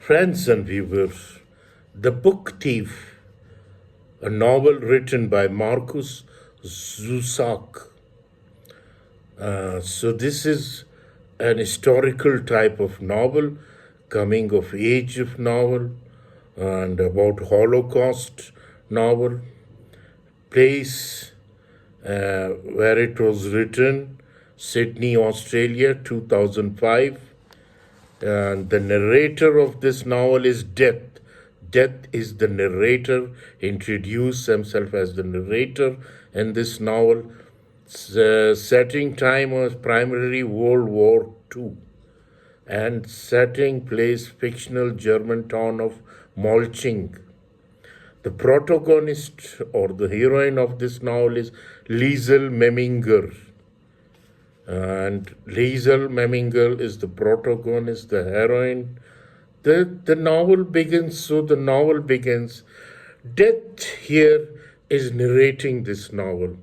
Friends and viewers, The Book Thief, a novel written by Markus Zusak. So this is an historical type of novel, coming of age of novel, and about Holocaust novel. Place where it was written, Sydney, Australia, 2005. And the narrator of this novel is Death. Death is the narrator, introduced himself as the narrator in this novel. Setting time was primarily World War II and setting place fictional German town of Molching. The protagonist or the heroine of this novel is Liesel Memminger. And Liesel Memminger is the protagonist, the heroine. The novel begins, Death here is narrating this novel.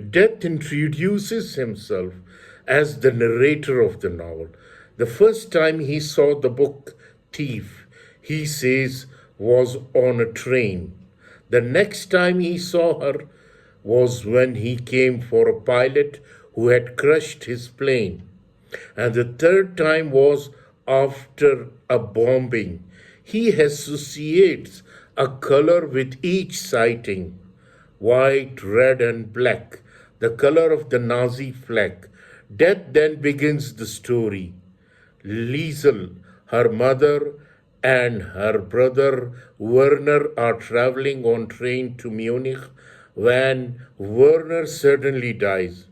Death introduces himself as the narrator of the novel. The first time he saw the book Thief, he says, was on a train. The next time he saw her was when he came for a pilot who had crushed his plane. And the third time was after a bombing. He associates a color with each sighting: white, red, and black, the color of the Nazi flag. Death then begins the story. Liesel, her mother, and her brother Werner are traveling on train to Munich when Werner suddenly dies.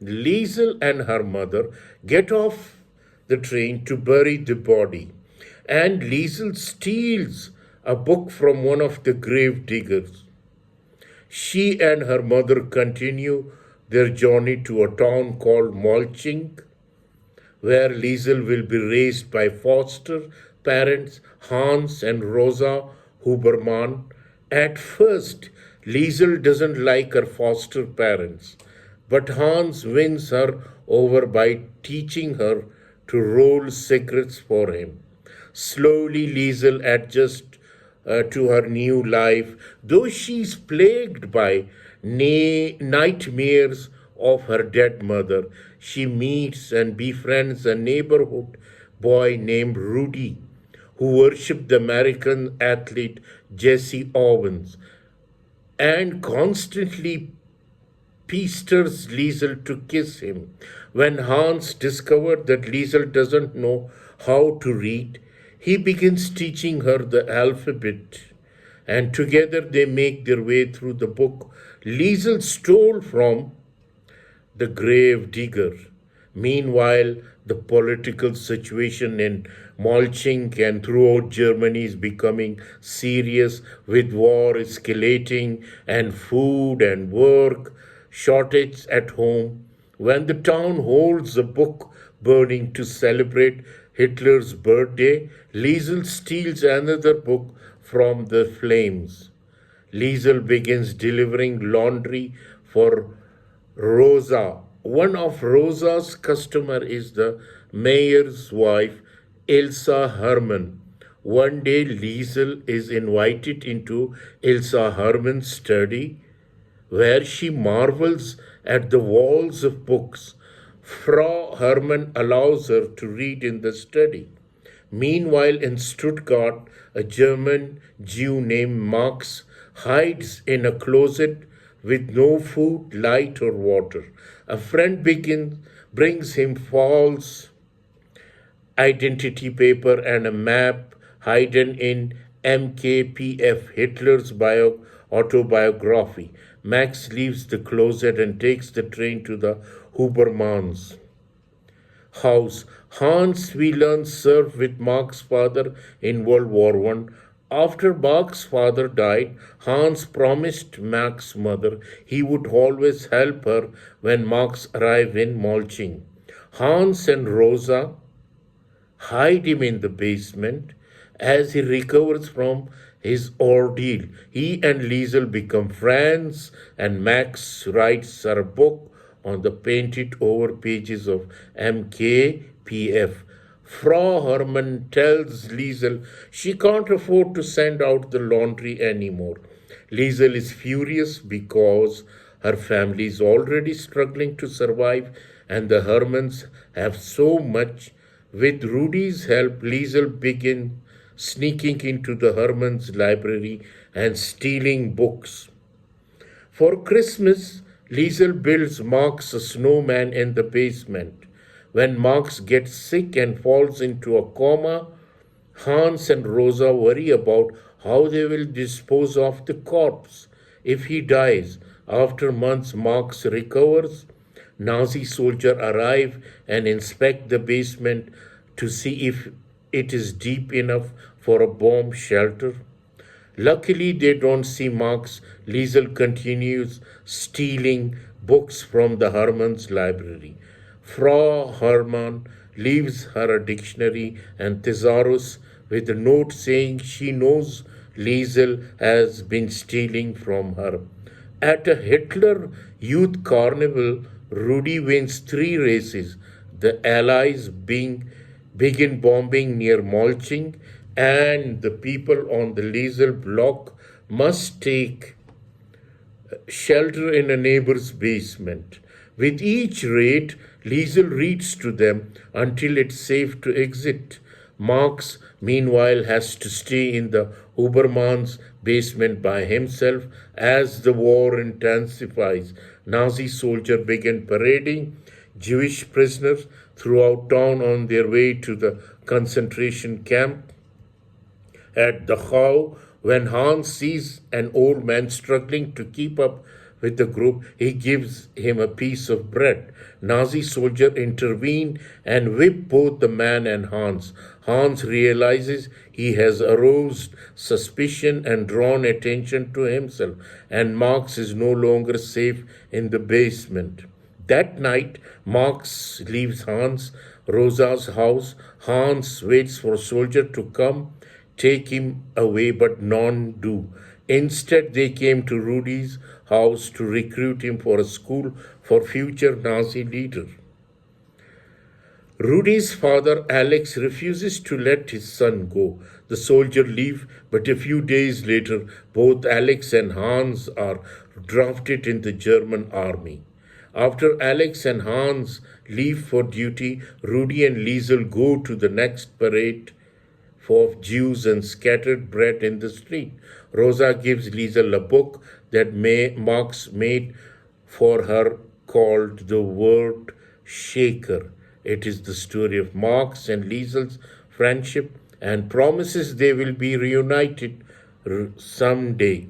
Liesel and her mother get off the train to bury the body, and Liesel steals a book from one of the grave diggers. She and her mother continue their journey to a town called Molching, where Liesel will be raised by foster parents Hans and Rosa Huberman. At first, Liesel doesn't like her foster parents, but Hans wins her over by teaching her to roll cigarettes for him. Slowly, Liesel adjusts to her new life, though she's plagued by nightmares of her dead mother. She meets and befriends a neighborhood boy named Rudy, who worshipped the American athlete Jesse Owens, and constantly pesters Liesel to kiss him. When Hans discovered that Liesel doesn't know how to read, he begins teaching her the alphabet, and together they make their way through the book Liesel stole from the grave digger. Meanwhile, the political situation in Molching and throughout Germany is becoming serious, with war escalating and food and work shortage at home. When the town holds a book burning to celebrate Hitler's birthday, Liesel steals another book from the flames. Liesel begins delivering laundry for Rosa. One of Rosa's customers is the mayor's wife, Elsa Hermann. One day, Liesel is invited into Elsa Hermann's study, where she marvels at the walls of books. Frau Hermann allows her to read in the study. Meanwhile, in Stuttgart, a German Jew named Marx hides in a closet with no food, light, or water. A friend brings him false identity paper and a map hidden in MKPF, Hitler's autobiography. Max leaves the closet and takes the train to the Hubermans' house. Hans, we learn, served with Mark's father in World War I. After Mark's father died, Hans promised Mark's mother he would always help her when Marx arrived in Molching. Hans and Rosa hide him in the basement. As he recovers from his ordeal, he and Liesel become friends, and Max writes her a book on the painted over pages of MKPF. Frau Hermann tells Liesel she can't afford to send out the laundry anymore. Liesel is furious because her family is already struggling to survive and the Hermans have so much. With Rudy's help, Liesel begins sneaking into the Hermans' library and stealing books. For Christmas, Liesel builds Marx a snowman in the basement. When Marx gets sick and falls into a coma, Hans and Rosa worry about how they will dispose of the corpse if he dies. After months, Marx recovers. Nazi soldiers arrive and inspect the basement to see if it is deep enough for a bomb shelter. Luckily, they don't see Marx. Liesel continues stealing books from the Hermann's library. Frau Hermann leaves her a dictionary and thesaurus with a note saying she knows Liesel has been stealing from her. At a Hitler Youth Carnival, Rudy wins 3 races. The Allies begin bombing near Molching, and the people on the Liesel block must take shelter in a neighbor's basement. With each raid, Liesel reads to them until it's safe to exit. Marx, meanwhile, has to stay in the Huberman's basement by himself as the war intensifies. Nazi soldiers begin parading Jewish prisoners throughout town on their way to the concentration camp. At Dachau, when Hans sees an old man struggling to keep up with the group, he gives him a piece of bread. Nazi soldiers intervene and whip both the man and Hans. Hans realizes he has aroused suspicion and drawn attention to himself, and Marx is no longer safe in the basement. That night, Marx leaves Rosa's house. Hans waits for a soldier to come take him away, but none do. Instead, they came to Rudy's house to recruit him for a school for future Nazi leaders. Rudy's father, Alex, refuses to let his son go. The soldiers leave, but a few days later, both Alex and Hans are drafted in the German army. After Alex and Hans leave for duty, Rudy and Liesel go to the next parade of Jews and scattered bread in the street. Rosa gives Liesel a book that Marx made for her called The Word Shaker. It is the story of Marx and Liesel's friendship and promises they will be reunited someday.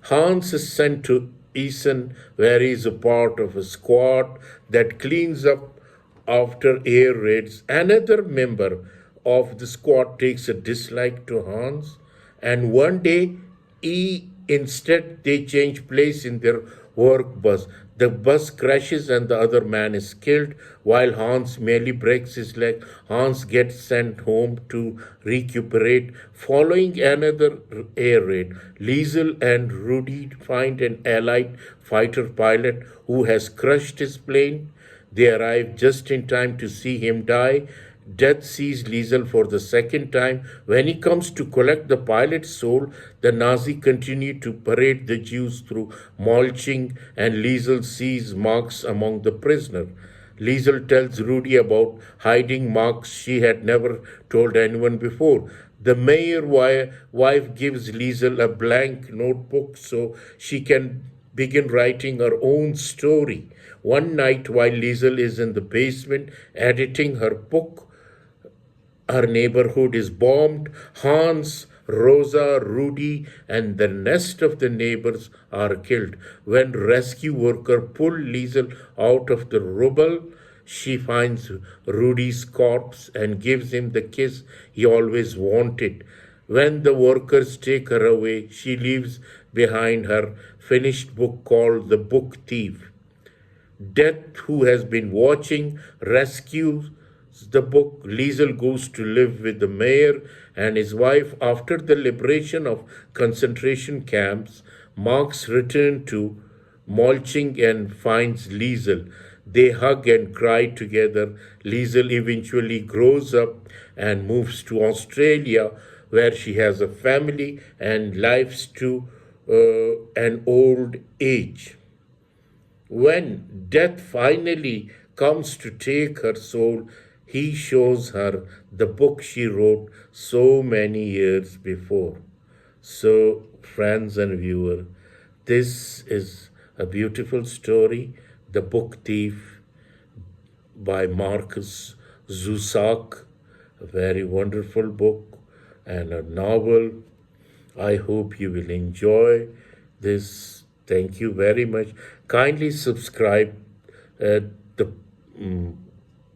Hans is sent to Essen, where he is a part of a squad that cleans up after air raids. Another member of the squad takes a dislike to Hans, and one day instead they change place in their work bus. The bus crashes and the other man is killed while Hans merely breaks his leg. Hans gets sent home to recuperate. Following another air raid, Liesel and Rudy find an Allied fighter pilot who has crushed his plane. They arrive just in time to see him die. Death sees Liesel for the second time. When he comes to collect the pilot's soul, the Nazi continue to parade the Jews through Molching, and Liesel sees Marx among the prisoners. Liesel tells Rudy about hiding Marx she had never told anyone before. The mayor wife gives Liesel a blank notebook so she can begin writing her own story. One night, while Liesel is in the basement editing her book, her neighborhood is bombed. Hans, Rosa, Rudy, and the rest of the neighbors are killed. When rescue workers pull Liesel out of the rubble, she finds Rudy's corpse and gives him the kiss he always wanted. When the workers take her away, she leaves behind her finished book called The Book Thief. Death, who has been watching, rescues the book. Liesel goes to live with the mayor and his wife. After the liberation of concentration camps, Marx returns to Molching and finds Liesel. They hug and cry together. Liesel eventually grows up and moves to Australia, where she has a family and lives to an old age. When death finally comes to take her soul, he shows her the book she wrote so many years before. So, friends and viewer, this is a beautiful story, The Book Thief by Markus Zusak, a very wonderful book and a novel. I hope you will enjoy this. Thank you very much. Kindly subscribe the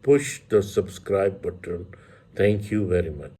push the subscribe button. Thank you very much.